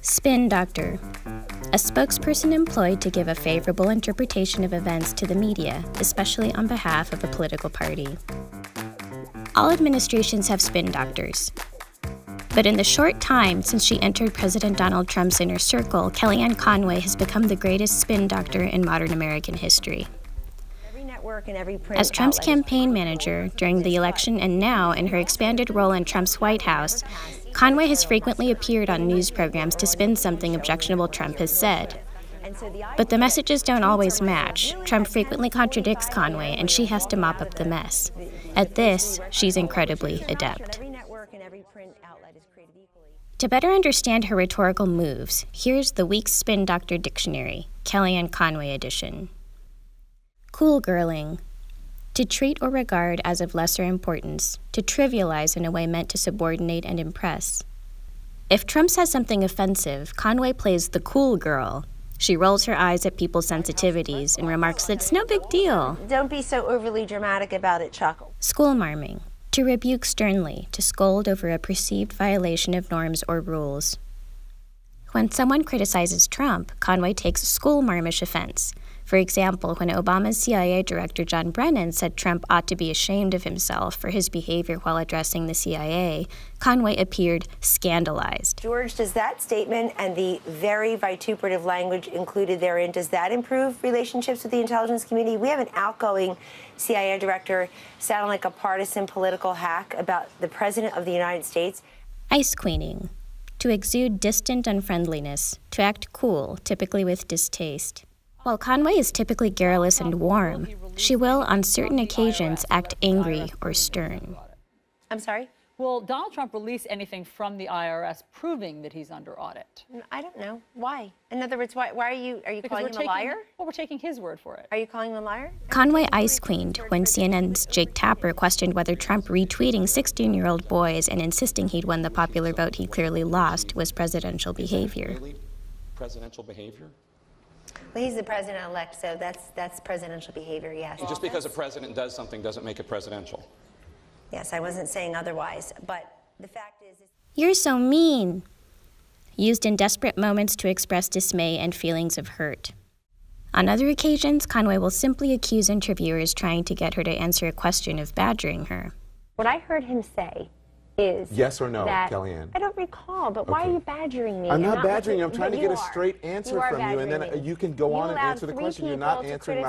Spin doctor. A spokesperson employed to give a favorable interpretation of events to the media, especially on behalf of a political party. All administrations have spin doctors. But in the short time since she entered President Donald Trump's inner circle, Kellyanne Conway has become the greatest spin doctor in modern American history. As Trump's campaign manager during the election and now in her expanded role in Trump's White House, Conway has frequently appeared on news programs to spin something objectionable Trump has said. But the messages don't always match. Trump frequently contradicts Conway, and she has to mop up the mess. At this, she's incredibly adept. To better understand her rhetorical moves, here's the Week's Spin Doctor Dictionary, Kellyanne Conway edition. Cool girling. To treat or regard as of lesser importance, to trivialize in a way meant to subordinate and impress. If Trump says something offensive, Conway plays the cool girl. She rolls her eyes at people's sensitivities and remarks that it's no big deal. Don't be so overly dramatic about it, Chuckle. Schoolmarming. To rebuke sternly, to scold over a perceived violation of norms or rules. When someone criticizes Trump, Conway takes schoolmarmish offense. For example, when Obama's CIA Director John Brennan said Trump ought to be ashamed of himself for his behavior while addressing the CIA, Conway appeared scandalized. George, does that statement and the very vituperative language included therein, does that improve relationships with the intelligence community? We have an outgoing CIA director sounding like a partisan political hack about the President of the United States. Ice queening. To exude distant unfriendliness, to act cool, typically with distaste. While Conway is typically garrulous and warm, she will, on certain occasions, act angry or stern. I'm sorry? Will Donald Trump release anything from the IRS proving that he's under audit? I don't know. Why? In other words, why are you calling him a liar? Well, we're taking his word for it. Are you calling him a liar? Conway ice-queened when CNN's Jake Tapper questioned whether Trump retweeting 16-year-old boys and insisting he'd won the popular vote he clearly lost was presidential behavior. Really presidential behavior? Well, he's the president-elect, so that's presidential behavior, yes. Just because a president does something doesn't make it presidential. Yes, I wasn't saying otherwise, but the fact is... You're so mean. Used in desperate moments to express dismay and feelings of hurt. On other occasions, Conway will simply accuse interviewers trying to get her to answer a question of badgering her. What I heard him say is... Yes or no, that, Kellyanne? I don't recall, but why are you badgering me? I'm not badgering you. I'm trying to get a straight answer from you, and then you can go on and answer the question. You're not answering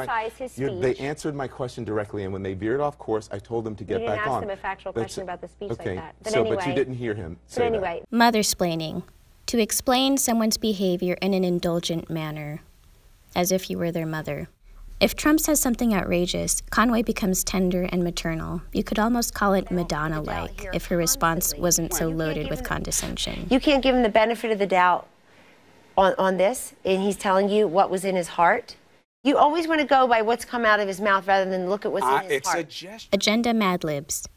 They answered my question directly, and when they veered off course, I told them to get back on. You didn't ask them a factual question about the speech like that. But but you didn't hear him say that. Mothersplaining. To explain someone's behavior in an indulgent manner, as if you were their mother. If Trump says something outrageous, Conway becomes tender and maternal. You could almost call it Madonna-like if her response wasn't so loaded with condescension. You can't give him the benefit of the doubt on this, and he's telling you what was in his heart. You always want to go by what's come out of his mouth rather than look at what's in his heart. Agenda Madlibs.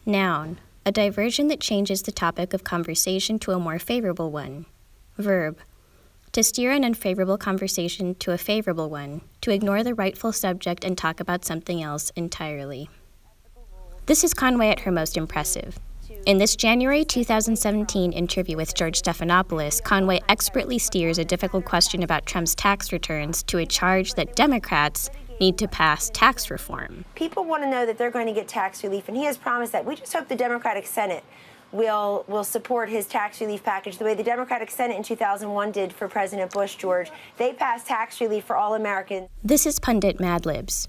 Noun. A diversion that changes the topic of conversation to a more favorable one. Verb. To steer an unfavorable conversation to a favorable one, to ignore the rightful subject and talk about something else entirely. This is Conway at her most impressive. In this January 2017 interview with George Stephanopoulos, Conway expertly steers a difficult question about Trump's tax returns to a charge that Democrats need to pass tax reform. People want to know that they're going to get tax relief, and he has promised that. We just hope the Democratic Senate will support his tax relief package the way the Democratic Senate in 2001 did for President Bush, George. They passed tax relief for all Americans. This is pundit Madlibs.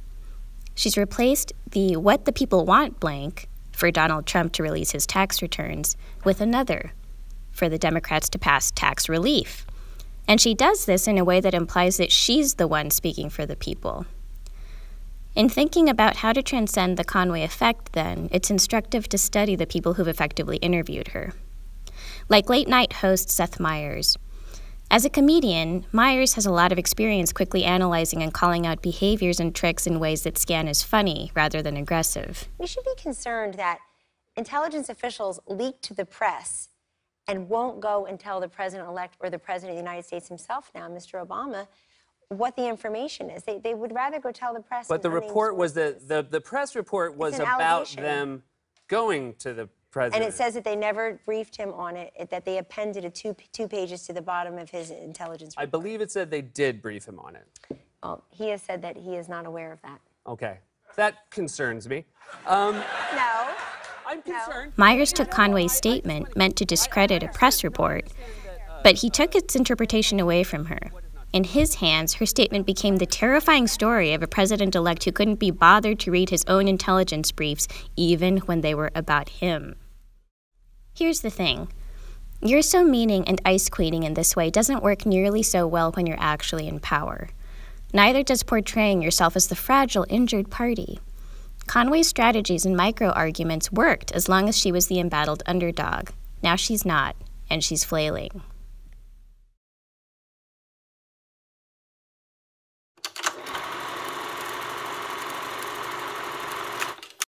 She's replaced the what the people want blank for Donald Trump to release his tax returns with another for the Democrats to pass tax relief. And she does this in a way that implies that she's the one speaking for the people. In thinking about how to transcend the Conway effect, then, it's instructive to study the people who've effectively interviewed her. Like late-night host Seth Meyers. As a comedian, Meyers has a lot of experience quickly analyzing and calling out behaviors and tricks in ways that scan as funny rather than aggressive. We should be concerned that intelligence officials leak to the press and won't go and tell the president-elect or the president of the United States himself now, Mr. Obama, what the information is. They would rather go tell the press. But the report was the press report was about them going to the president. And it says that they never briefed him on it, that they appended two pages to the bottom of his intelligence report. I believe it said they did brief him on it. Well, he has said that he is not aware of that. Okay. That concerns me. No. I'm concerned. Myers took Conway's statement, meant to discredit a press report, but he took its interpretation away from her. In his hands, her statement became the terrifying story of a president-elect who couldn't be bothered to read his own intelligence briefs, even when they were about him. Here's the thing. You're so meaning and ice queening in this way doesn't work nearly so well when you're actually in power. Neither does portraying yourself as the fragile, injured party. Conway's strategies and micro-arguments worked as long as she was the embattled underdog. Now she's not, and she's flailing.